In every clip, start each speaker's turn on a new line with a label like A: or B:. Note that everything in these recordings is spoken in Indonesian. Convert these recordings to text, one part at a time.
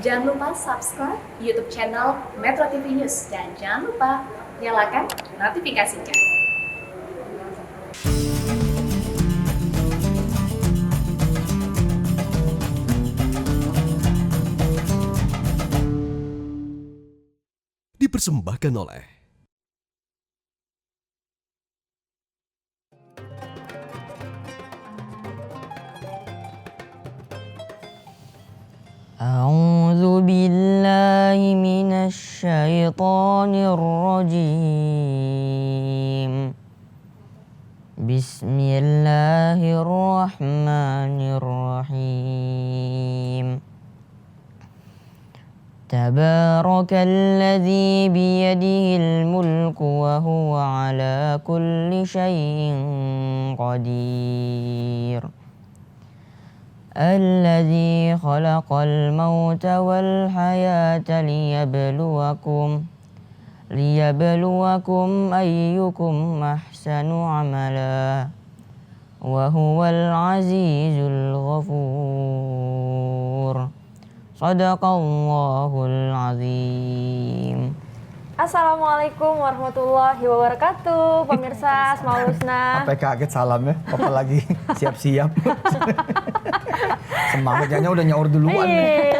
A: Jangan lupa subscribe YouTube channel Metro TV News dan jangan lupa nyalakan notifikasinya.
B: Dipersembahkan oleh
C: A'udzu billahi minasy syaithanir rajim. Bismillahirrahmanirrahim. Tabarakalladzi biyadihil mulku wa huwa ala kulli syai'in qadir. Alladzi khalaqal mauta wal hayata liyabluwakum ayyukum ahsanu amala wa huwal azizul ghafur. Shadaqallahul azim.
D: Assalamualaikum warahmatullahi wabarakatuh, pemirsa Asmaul Husna.
E: Sampai kaget salamnya, Papa lagi siap-siap. Semangatnya udah nyaur duluan.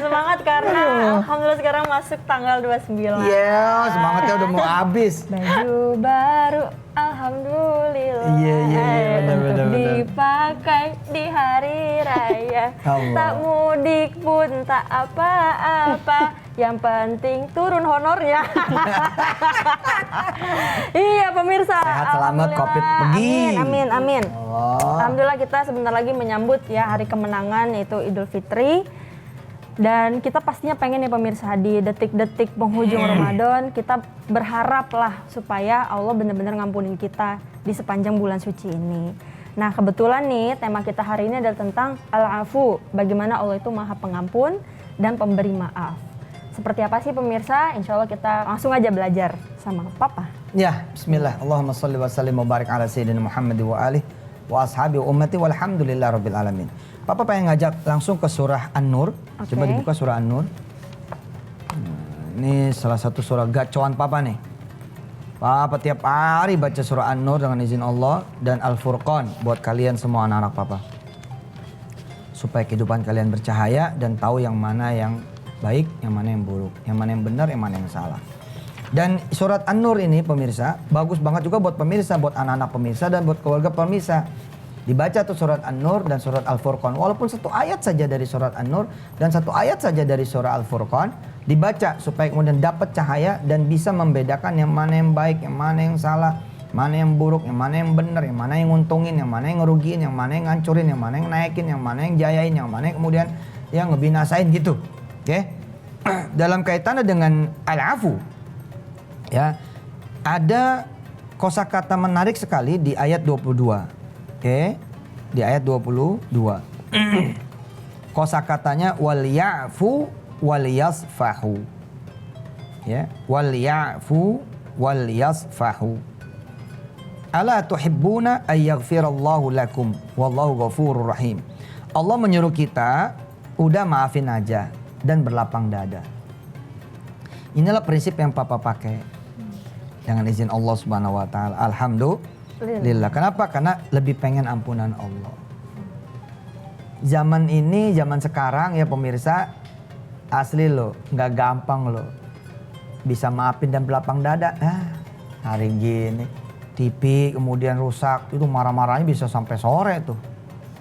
D: Semangat karena alhamdulillah sekarang masuk tanggal 29.
E: Iya, semangatnya udah mau habis.
D: Baju baru, alhamdulillah.
E: Iya,
D: Untuk
E: benar.
D: dipakai di hari raya.
E: Allah.
D: Tak mudik pun tak apa-apa. Yang penting turun honornya. Iya pemirsa.
E: Sehat, selamat,
D: Alhamdulillah.
E: Covid pergi.
D: Amin.
E: Allah.
D: Alhamdulillah kita sebentar lagi menyambut ya hari kemenangan yaitu Idul Fitri. Dan kita pastinya pengen ya pemirsa di detik-detik penghujung Ramadan kita berharap lah supaya Allah benar-benar ngampunin kita di sepanjang bulan suci ini. Nah kebetulan nih tema kita hari ini adalah tentang Al-Afu, bagaimana Allah itu maha pengampun dan pemberi maaf. Seperti apa sih pemirsa? Insya Allah kita langsung aja belajar sama Papa.
E: Ya, bismillah. Allahumma salli wa sallim wa barik ala sayyidina Muhammad wa alihi wa ashabi wa ummati walhamdulillah rabbil alamin. Papa pengen ngajak langsung ke surah An-Nur.
D: Oke.
E: Coba dibuka surah An-Nur. Ini salah satu surah gacoan Papa nih. Papa tiap hari baca surah An-Nur dengan izin Allah dan Al-Furqan buat kalian semua anak-anak Papa. Supaya kehidupan kalian bercahaya dan tahu yang mana yang baik, yang mana yang buruk, yang mana yang benar, yang mana yang salah. Dan surat An-Nur ini pemirsa, bagus banget juga buat pemirsa, buat anak-anak pemirsa dan buat keluarga pemirsa. Dibaca tuh surat An-Nur dan surat Al-Furqan. Walaupun satu ayat saja dari surat An-Nur dan satu ayat saja dari surah Al-Furqan, dibaca supaya kemudian dapat cahaya dan bisa membedakan yang mana yang baik, yang mana yang salah, mana yang buruk, yang mana yang benar, yang mana yang nguntungin, yang mana yang ngerugiin, yang mana yang ngancurin, yang mana yang naikin, yang mana yang jayain, yang mana yang kemudian yang ngebinasain gitu. Oke. Dalam kaitannya dengan Al-Afu ya, ada kosakata menarik sekali di ayat 22. Oke. Di ayat 22. Kosakatanya wal ya'fu wal yasfahu. Ya, wal ya'fu wal yasfahu. Ala tuhibbuna ay yaghfirallahu lakum wallahu ghafurur rahim. Allah menyuruh kita udah maafin aja dan berlapang dada. Inilah prinsip yang Papa pakai. Dengan izin Allah Subhanahu wa taala. Alhamdulillah. Kenapa? Karena lebih pengen ampunan Allah. Zaman ini, zaman sekarang ya pemirsa, asli loh, nggak gampang loh. Bisa maafin dan berlapang dada. Hari gini, TV kemudian rusak, itu marah-marahnya bisa sampai sore tuh.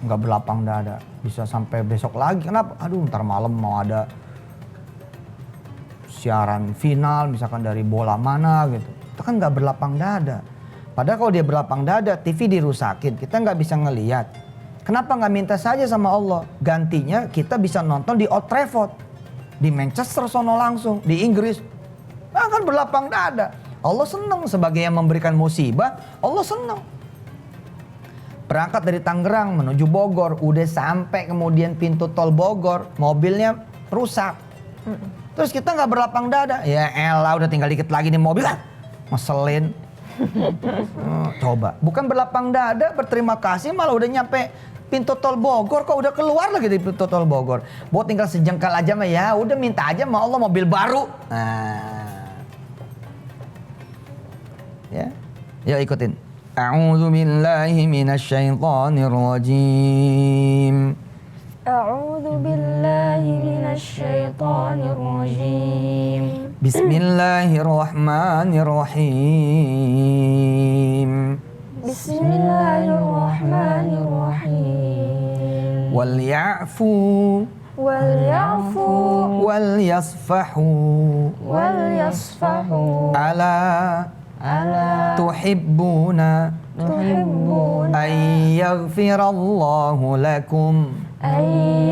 E: Nggak berlapang dada, bisa sampai besok lagi. Kenapa? Aduh, ntar malam mau ada siaran final misalkan dari bola mana gitu. Itu kan nggak berlapang dada. Padahal kalau dia berlapang dada, TV dirusakin, kita nggak bisa ngelihat. Kenapa nggak minta saja sama Allah? Gantinya kita bisa nonton di Old Trafford, di Manchester sono langsung, di Inggris. Nah, kan berlapang dada. Allah senang sebagai yang memberikan musibah, Allah senang. Berangkat dari Tangerang menuju Bogor, udah sampai kemudian pintu tol Bogor, mobilnya rusak. Terus kita nggak berlapang dada, ya elah udah tinggal dikit lagi nih mobil, ngeselin. Coba, bukan berlapang dada, berterima kasih malah udah nyampe pintu tol Bogor kok udah keluar lagi di pintu tol Bogor. Buat tinggal sejengkal aja mah ya, udah minta aja sama Allah mobil baru. Nah. Ya. Yuk ikutin. A'udzu billahi minasyaitonir rajim.
D: A'udzu billahi minasyaitonir rajim.
E: Bismillahirrahmanirrahim.
D: Bismillahirrahmanirrahim.
E: Wal ya'fu
D: Wal ya'fu
E: wal yasfahu
D: wal yasfahu.
E: ala tuhibbuna an yaghfirallahu lakum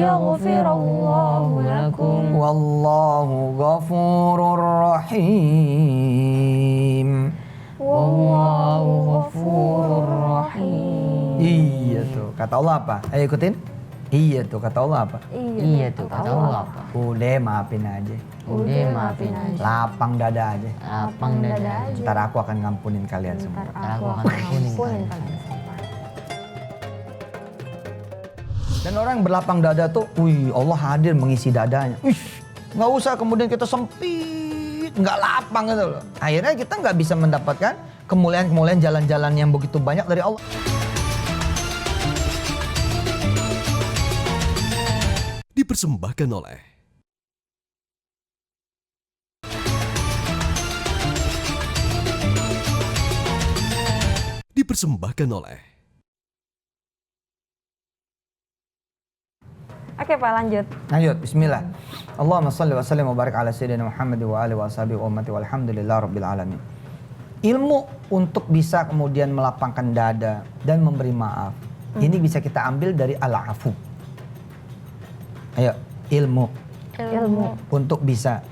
D: Yaghfirallahu lakum.
E: wallahu ghafurur rahim.
D: Wallahu ghafurur rahim.
E: Iya tuh, kata Allah apa? Ayo ikutin. Iya tuh, kata Allah apa?
C: Iya tuh kata Allah apa?
E: Udah maafin aja.
C: Udah maafin aja.
E: Lapang dada aja.
C: Lapang dada aja.
E: Ntar aku akan ngampunin kalian semua.
D: Aku
C: akan ampunin
D: ampunin
C: kalian.
D: kalian.
E: Dan orang yang berlapang dada tuh, wih Allah hadir mengisi dadanya. Wih, nggak usah kemudian kita sempit, nggak lapang gitu loh. Akhirnya kita nggak bisa mendapatkan kemuliaan-kemuliaan jalan-jalan yang begitu banyak dari Allah.
B: Dipersembahkan oleh
D: Oke Pak, lanjut.
E: Lanjut, bismillah. Allahumma salli wa sallim wa barik ala sayyidina Muhammad wa alihi wa sahbihi wa ummati walhamdulillah rabbil alamin. Ilmu untuk bisa kemudian melapangkan dada dan memberi maaf. Ini bisa kita ambil dari al-afu. Ayo, ilmu untuk bisa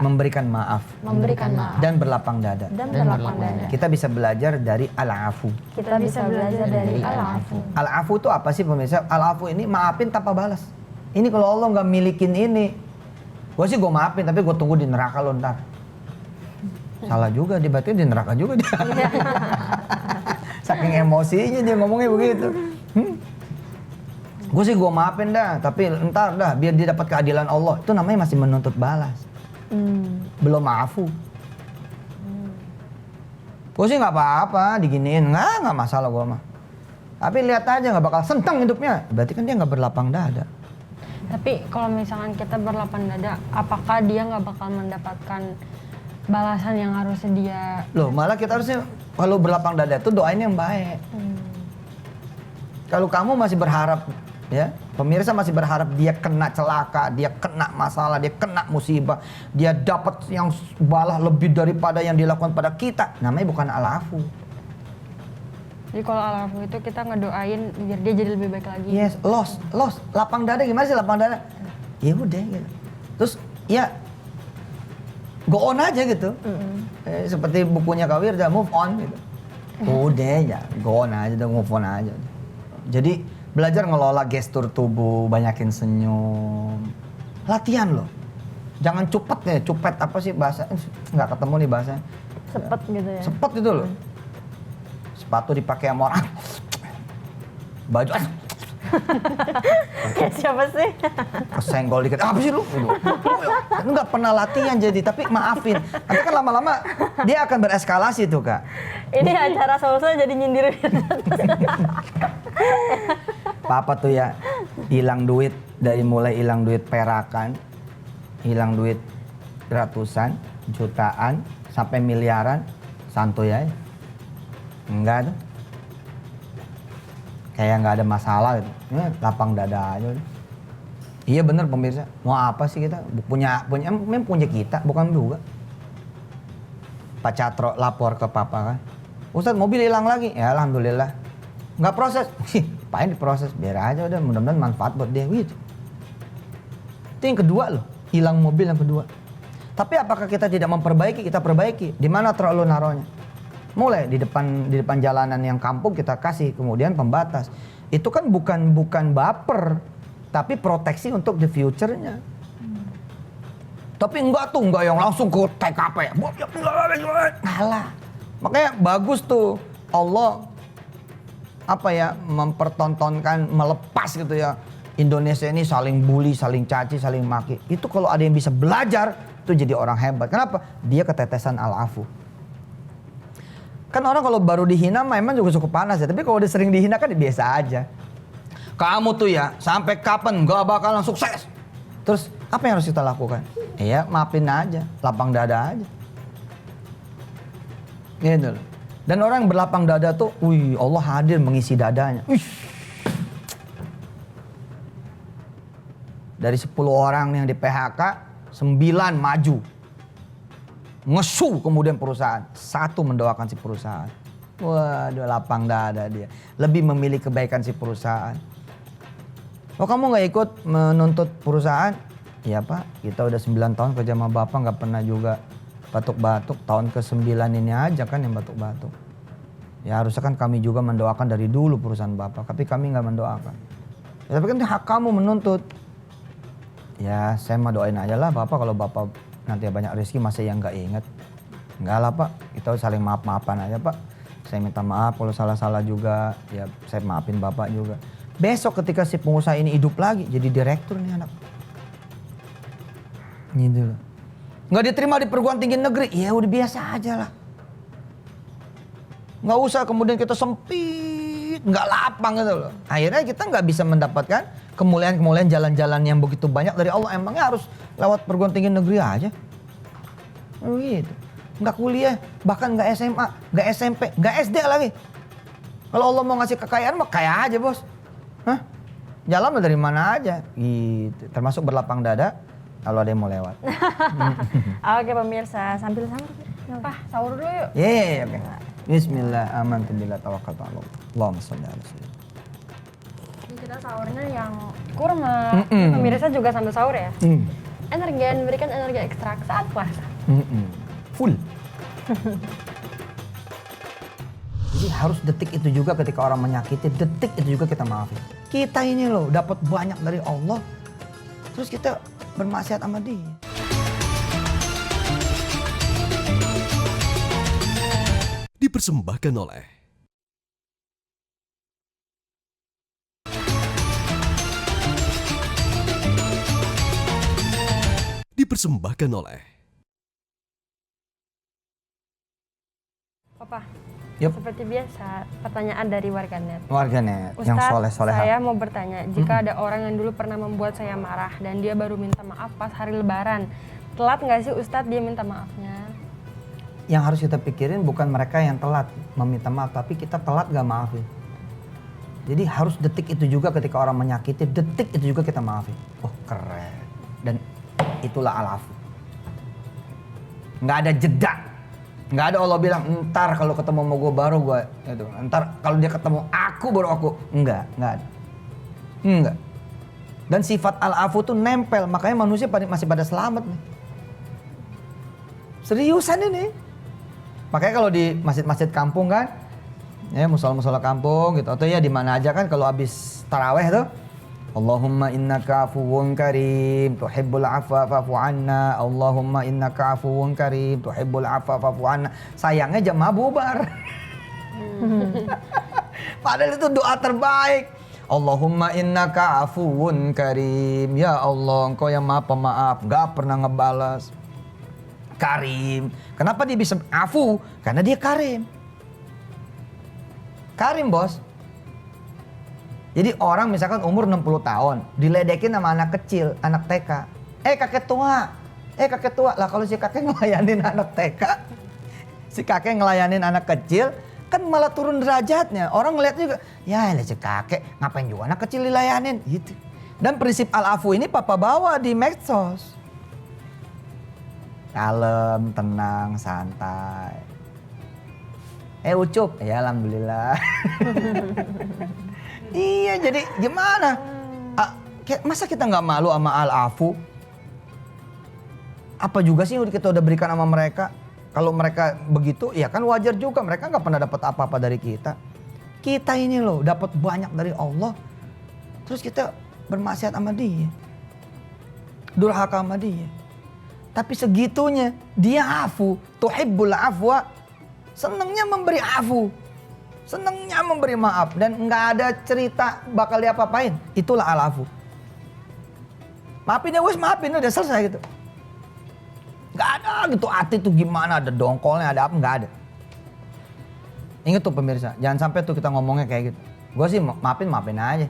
E: memberikan maaf dan berlapang dada. Kita bisa belajar dari al-afu. Al-afu itu apa sih pemirsa? Al-afu ini maafin tanpa balas. Ini kalau Allah nggak milikin ini, gue sih gue maafin tapi gue tunggu di neraka lo ntar. Salah juga, dibatin di neraka juga dia. Saking emosinya dia ngomongnya begitu. Gue sih gue maafin dah, tapi entar dah biar dia dapat keadilan Allah. Itu namanya masih menuntut balas. Belum maafu. Gue sih nggak apa-apa diginiin, nggak masalah gue mah. Tapi lihat aja nggak bakal sentang hidupnya. Berarti kan dia nggak berlapang dada.
D: Tapi kalau misalkan kita berlapang dada, apakah dia nggak bakal mendapatkan balasan yang harusnya dia?
E: Loh, malah kita harusnya kalau berlapang dada itu doain yang baik. Kalau kamu masih berharap, ya pemirsa masih berharap dia kena celaka, dia kena masalah, dia kena musibah, dia dapat yang balah lebih daripada yang dilakukan pada kita, namanya bukan al-afu.
D: Jadi kalau al-afu itu kita ngedoain biar dia jadi lebih baik lagi.
E: Yes, loss. Lapang dada gimana sih lapang dada? Ya udah gitu. Terus ya go on aja gitu. Seperti bukunya Kawir, move on gitu. Udah ya, go on aja, move on aja. Jadi belajar ngelola gestur tubuh, banyakin senyum. Latihan loh. Jangan cupet ya, cupet apa sih bahasa? Nggak ketemu nih bahasanya.
D: Sepet gitu ya.
E: Sepet gitu loh. Sepatu dipakai sama orang. Baju
D: Kayak siapa sih?
E: kesenggol dikit. Apa sih lu? Lu nggak pernah latihan jadi, tapi maafin. Nanti kan lama-lama dia akan bereskalasi tuh Kak.
D: Ini acara solusi jadi nyindir.
E: Papa tuh ya hilang duit, dari mulai hilang duit perakan, hilang duit ratusan, jutaan, sampai miliaran, santuy aja. Enggak tuh. Kayak nggak ada masalah gitu. Lapang dada aja udah. Iya bener pemirsa. Mau apa sih kita? Punya kita, bukan juga. Pak Catro lapor ke papa kan. Ustadz mobil hilang lagi. Ya alhamdulillah. Nggak proses. Apain diproses? Biar aja udah, mudah-mudahan manfaat buat dia gitu. Itu yang kedua loh. Hilang mobil yang kedua. Tapi apakah kita tidak memperbaiki? Kita perbaiki. Di mana terlalu naronya? Mulai di depan jalanan yang kampung kita kasih, kemudian pembatas. Itu kan bukan baper, tapi proteksi untuk the future-nya. Tapi enggak yang langsung ke TKP. Ngalah. Makanya bagus tuh Allah mempertontonkan, melepas gitu ya. Indonesia ini saling bully, saling caci, saling maki. Itu kalau ada yang bisa belajar, itu jadi orang hebat. Kenapa? Dia ketetesan al-afu. Kan orang kalau baru dihina memang juga cukup panas ya. Tapi kalau udah sering dihina kan biasa aja. Kamu tuh ya sampai kapan gak bakalan sukses. Terus apa yang harus kita lakukan? Ya maafin aja, lapang dada aja. Gitu loh. Dan orang yang berlapang dada tuh, wih Allah hadir mengisi dadanya. Wih. Dari 10 orang yang di PHK, 9 maju. Ngesu kemudian perusahaan. 1 mendoakan si perusahaan. Waduh lapang dada dia. Lebih memilih kebaikan si perusahaan. Oh kamu gak ikut menuntut perusahaan? Iya Pak, kita udah 9 tahun kerja sama Bapak gak pernah juga batuk-batuk. Tahun ke-9 ini aja kan yang batuk-batuk. Ya harusnya kan kami juga mendoakan dari dulu perusahaan Bapak. Tapi kami gak mendoakan. Ya, tapi kan hak kamu menuntut. Ya saya mah doain aja lah Bapak, kalau Bapak nanti banyak rezeki masa yang gak inget. Enggak lah Pak, kita saling maaf-maafan aja Pak. Saya minta maaf kalau salah-salah juga, ya saya maafin Bapak juga. Besok ketika si pengusaha ini hidup lagi, jadi direktur nih anak. Gitu loh. Nggak diterima di perguruan tinggi negeri, ya udah biasa aja lah. Nggak usah kemudian kita sempit, nggak lapang gitu loh. Akhirnya kita nggak bisa mendapatkan kemuliaan-kemuliaan jalan-jalan yang begitu banyak dari Allah. Emangnya harus lewat perguruan tinggi negeri aja? Gitu. Nggak kuliah, bahkan nggak SMA, nggak SMP, nggak SD lagi. Kalau Allah mau ngasih kekayaan mah kaya aja bos. Hah? Jalan dari mana aja, gitu. Termasuk berlapang dada. Kalau ada yang mau lewat.
D: Oke pemirsa, sambil sahur. Pak, sahur dulu yuk.
E: Iya, oke. Bismillah, amantu billah, tawakkaltu ala Allah. Allahumma sholli ala sayyidina.
D: Ini kita sahurnya yang kurma. Pemirsa juga sambil sahur ya. Energen, berikan energi ekstra saat puasa.
E: Full. Jadi harus detik itu juga ketika orang menyakiti, detik itu juga kita maafin. Kita ini loh dapat banyak dari Allah. Terus kita bermaksiat sama dia.
B: Dipersembahkan oleh
D: Papa,
E: Yup.
D: seperti biasa pertanyaan dari warganet.
E: Warganet yang
D: Ustadz,
E: soleh-solehan.
D: saya mau bertanya, jika ada orang yang dulu pernah membuat saya marah dan dia baru minta maaf pas hari lebaran, telat nggak sih Ustadz dia minta maafnya?
E: Yang harus kita pikirin bukan mereka yang telat meminta maaf, tapi kita telat gak maafin. Jadi harus detik itu juga ketika orang menyakiti, detik itu juga kita maafin. Oh keren. Dan itulah al-afu. Nggak ada jeda. Nggak ada Allah bilang, ntar kalau ketemu sama gue baru gue, gitu. Ntar kalau dia ketemu aku baru aku. Nggak ada. Enggak. Dan sifat al-afu tuh nempel, makanya manusia masih pada selamat nih. Seriusan ini. Makanya kalau di masjid-masjid kampung kan, ya musola-musola kampung gitu, atau ya di mana aja kan kalau habis taraweh tuh, Allahumma innaka afuwun karim tuhibbul afwa fa'fu anna. Allahumma innaka afuwun karim tuhibbul afwa fa'fu anna. Sayangnya jamaah bubar. Padahal itu doa terbaik. Allahumma innaka afuwun karim. Ya Allah, Engkau yang Maha Pemaaf, gak pernah ngebalas. Karim. Kenapa dia bisa afu? Karena dia karim. Karim bos. Jadi orang misalkan umur 60 tahun, diledekin sama anak kecil, anak TK. Kakek tua. Lah kalau si kakek ngelayanin anak TK, si kakek ngelayanin anak kecil, kan malah turun derajatnya. Orang ngeliat juga, ya si kakek ngapain juga anak kecil dilayanin gitu. Dan prinsip al-afu ini papa bawa di medsos. Kalem, tenang, santai. Ucup, ya alhamdulillah. Iya, jadi gimana? Masa kita nggak malu sama al-afu? Apa juga sih yang kita udah berikan sama mereka? Kalau mereka begitu, ya kan wajar juga. Mereka nggak pernah dapat apa-apa dari kita. Kita ini loh dapat banyak dari Allah. Terus kita bermaksiat sama dia. Durhaka sama dia. Tapi segitunya dia afu, tuhibbul afwa, senangnya memberi afu. Senengnya memberi maaf dan nggak ada cerita bakal diapa-apain. Itulah al-afu. Maafin ya wes, maafin udah selesai gitu. Nggak ada gitu hati tuh gimana, ada dongkolnya, ada apa, nggak ada. Ingat tuh pemirsa, jangan sampai tuh kita ngomongnya kayak gitu. Gue sih maafin aja.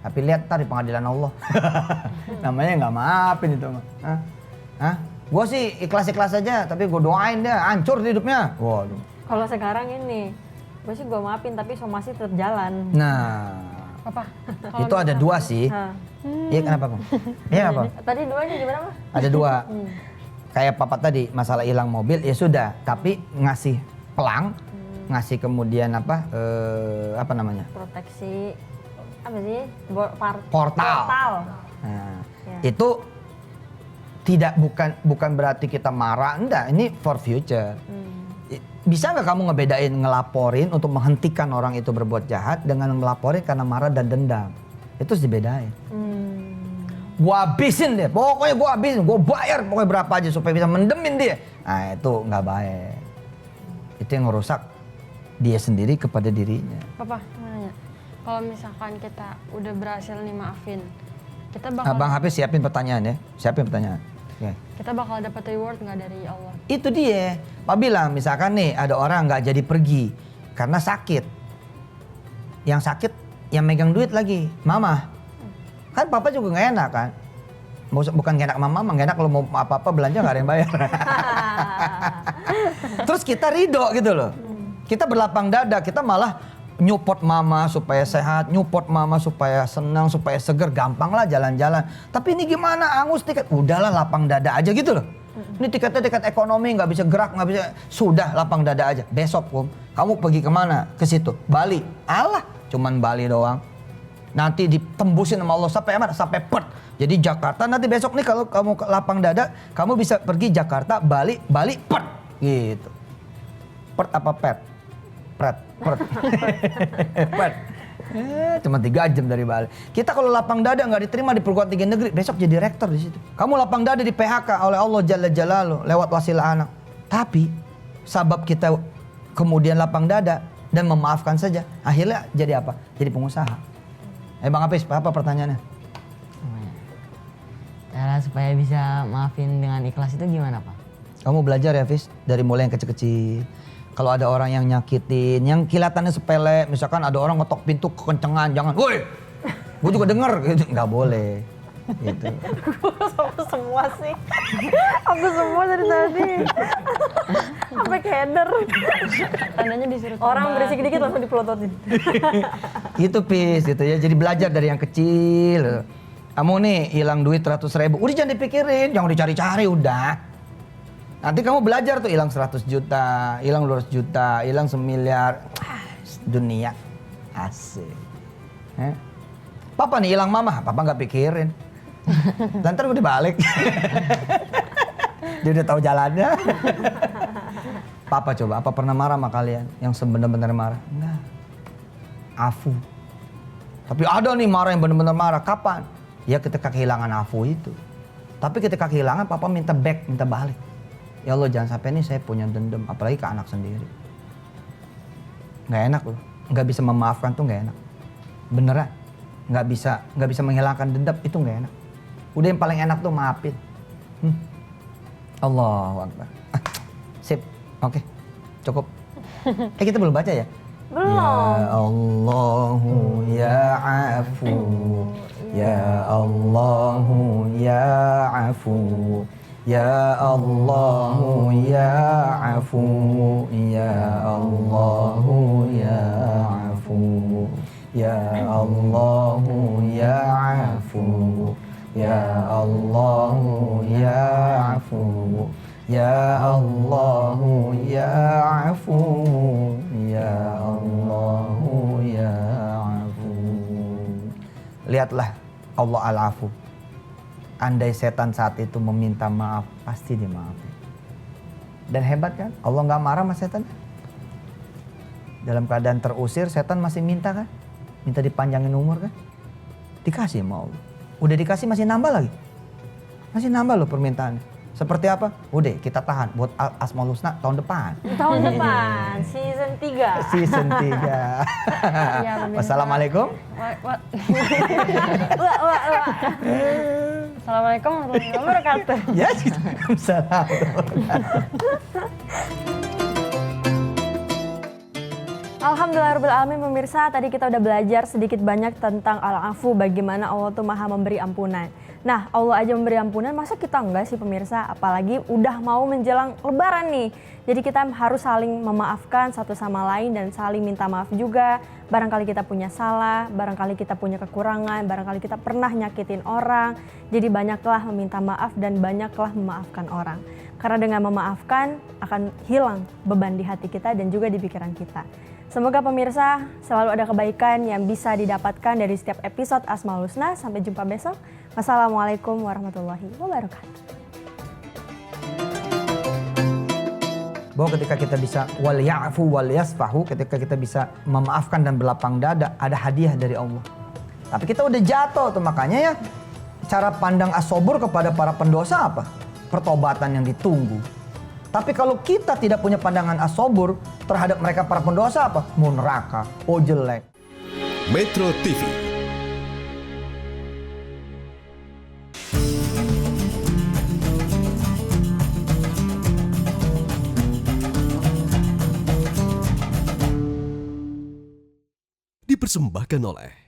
E: Tapi lihat ntar di pengadilan Allah. Namanya nggak maafin itu mah. Gue sih ikhlas-ikhlas aja, tapi gue doain dia hancur hidupnya. Waduh.
D: Kalau sekarang ini, gue sih gue maafin tapi somasi tetap jalan.
E: Nah,
C: Papa.
E: itu ada dua sih. Iya kenapa Bang? Iya apa?
D: Tadi duanya gimana mah?
E: Ada dua. Kayak papa tadi masalah hilang mobil ya sudah, tapi ngasih pelang, ngasih kemudian apa namanya?
D: Proteksi apa sih?
E: Portal. Nah, itu tidak bukan berarti kita marah, enggak. Ini for future. Bisa nggak kamu ngebedain ngelaporin untuk menghentikan orang itu berbuat jahat dengan melaporin karena marah dan dendam? Itu harus dibedain. Gua habisin deh, pokoknya gua habisin, gua bayar pokoknya berapa aja supaya bisa mendemin dia. Nah itu nggak baik. Itu yang ngerusak dia sendiri kepada dirinya.
C: Papa, mau nanya. Kalau misalkan kita udah berhasil nih maafin, kita bakal
E: Bang Hafiz siapin pertanyaan ya, siapin pertanyaan. Oke.
C: kita bakal dapat reward nggak dari Allah?
E: Itu dia. Pak bilang misalkan nih ada orang nggak jadi pergi karena sakit. Yang sakit yang megang duit lagi, mama. Kan papa juga nggak enak kan. Bukan gak enak sama mama, gak enak kalau mau apa-apa belanja gak ada yang bayar. Terus kita ridho gitu loh. Kita berlapang dada, kita malah nyupport mama supaya sehat, nyupport mama supaya senang, supaya seger, gampang lah jalan-jalan. Tapi ini gimana, angus tiket, udahlah lapang dada aja gitu loh. Ini tiketnya tiket ekonomi, nggak bisa gerak, nggak bisa, sudah lapang dada aja. Besok kamu pergi kemana? Ke situ, Bali. Alah, cuman Bali doang. Nanti ditembusin sama Allah sampai mana? Sampai Perth. Jadi Jakarta nanti besok nih kalau kamu ke lapang dada, kamu bisa pergi Jakarta, Bali, Perth. Gitu. Perth apa Perth? Perth. Cuma 3 jam dari Bali. Kita kalau lapang dada nggak diterima di perguruan tinggi negeri, besok jadi rektor di situ. Kamu lapang dada di PHK oleh Allah Jalla Jalaluhu lewat wasilah anak. Tapi sabab kita kemudian lapang dada dan memaafkan saja, akhirnya jadi apa? Jadi pengusaha. Bang Hafiz, apa pertanyaannya?
C: Cara supaya bisa maafin dengan ikhlas itu gimana, Pak?
E: Kamu belajar ya, Hafiz, dari mulai yang kecil-kecil. Kalau ada orang yang nyakitin, yang kelihatannya sepele, misalkan ada orang ngetok pintu kekencengan, jangan, woi, gue juga denger, gitu. Nggak boleh. Gitu.
D: Aku semua sih. Aku semua dari tadi. Sampai keder.
C: Tandanya disuruh
D: Orang
C: tobat.
D: berisik dikit langsung dipelototin.
E: Gitu, Pis, gitu ya. Jadi belajar dari yang kecil. Kamu nih hilang duit 100.000, udah jangan dipikirin, jangan dicari-cari, udah. Nanti kamu belajar tuh hilang 100 juta, hilang 200 juta, hilang 1 miliar. Dunia asik. Papa nih hilang mama, papa nggak pikirin. Dan ntar udah balik. Dia udah tahu jalannya. Papa coba, apa pernah marah sama kalian? Yang benar-benar marah? Enggak. Afu. Tapi ada nih marah yang benar-benar marah. Kapan? Ya ketika kehilangan afu itu. Tapi ketika kehilangan papa minta back, minta balik. Ya Allah jangan sampai nih saya punya dendam, apalagi ke anak sendiri. Nggak enak loh, nggak bisa memaafkan tuh nggak enak. Beneran, nggak bisa menghilangkan dendam itu nggak enak. Udah yang paling enak tuh maafin. Allahu Akbar. Sip, oke, cukup. Kita belum baca ya?
D: Belum.
E: Ya Allahu ya afu, ya Allahu ya afu. Ya Allahu ya afu, ya Allahu ya afu, ya Allahu ya afu, ya Allahu ya afu, ya Allahu ya afu, ya Allahu ya afu. Lihatlah Allah al-afu. Andai setan saat itu meminta maaf, pasti dimaafin. Dan hebat kan? Allah nggak marah sama setan. Dalam keadaan terusir, setan masih minta kan? Minta dipanjangin umur kan? Dikasih sama Allah. Udah dikasih masih nambah lagi. Masih nambah loh permintaannya. Seperti apa? Udah kita tahan buat Asmaul Husna tahun depan.
D: Tahun depan, season 3.
E: Season 3.
C: Iya, pemirsa.
E: Wassalamualaikum.
C: Assalamualaikum warahmatullahi wabarakatuh.
E: Ya, Waalaikumsalam.
D: Alhamdulillahirrahmanirrahim pemirsa, tadi kita udah belajar sedikit banyak tentang al-afu, bagaimana Allah tuh maha memberi ampunan. Nah, Allah aja memberi ampunan, masa kita enggak sih pemirsa? Apalagi udah mau menjelang lebaran nih. Jadi kita harus saling memaafkan satu sama lain dan saling minta maaf juga. Barangkali kita punya salah, barangkali kita punya kekurangan, barangkali kita pernah nyakitin orang. Jadi banyaklah meminta maaf dan banyaklah memaafkan orang. Karena dengan memaafkan akan hilang beban di hati kita dan juga di pikiran kita. Semoga pemirsa selalu ada kebaikan yang bisa didapatkan dari setiap episode Asmaul Husna. Sampai jumpa besok. Wassalamualaikum warahmatullahi wabarakatuh.
E: Bahwa ketika kita bisa wal ya'fu wal yasfahu, ketika kita bisa memaafkan dan berlapang dada, ada hadiah dari Allah. Tapi kita udah jatuh tuh, makanya ya cara pandang as-sabur kepada para pendosa apa? Pertobatan yang ditunggu. Tapi kalau kita tidak punya pandangan as-sabur terhadap mereka para pendosa apa? Mau neraka, oh jelek.
B: Metro TV. Dipersembahkan oleh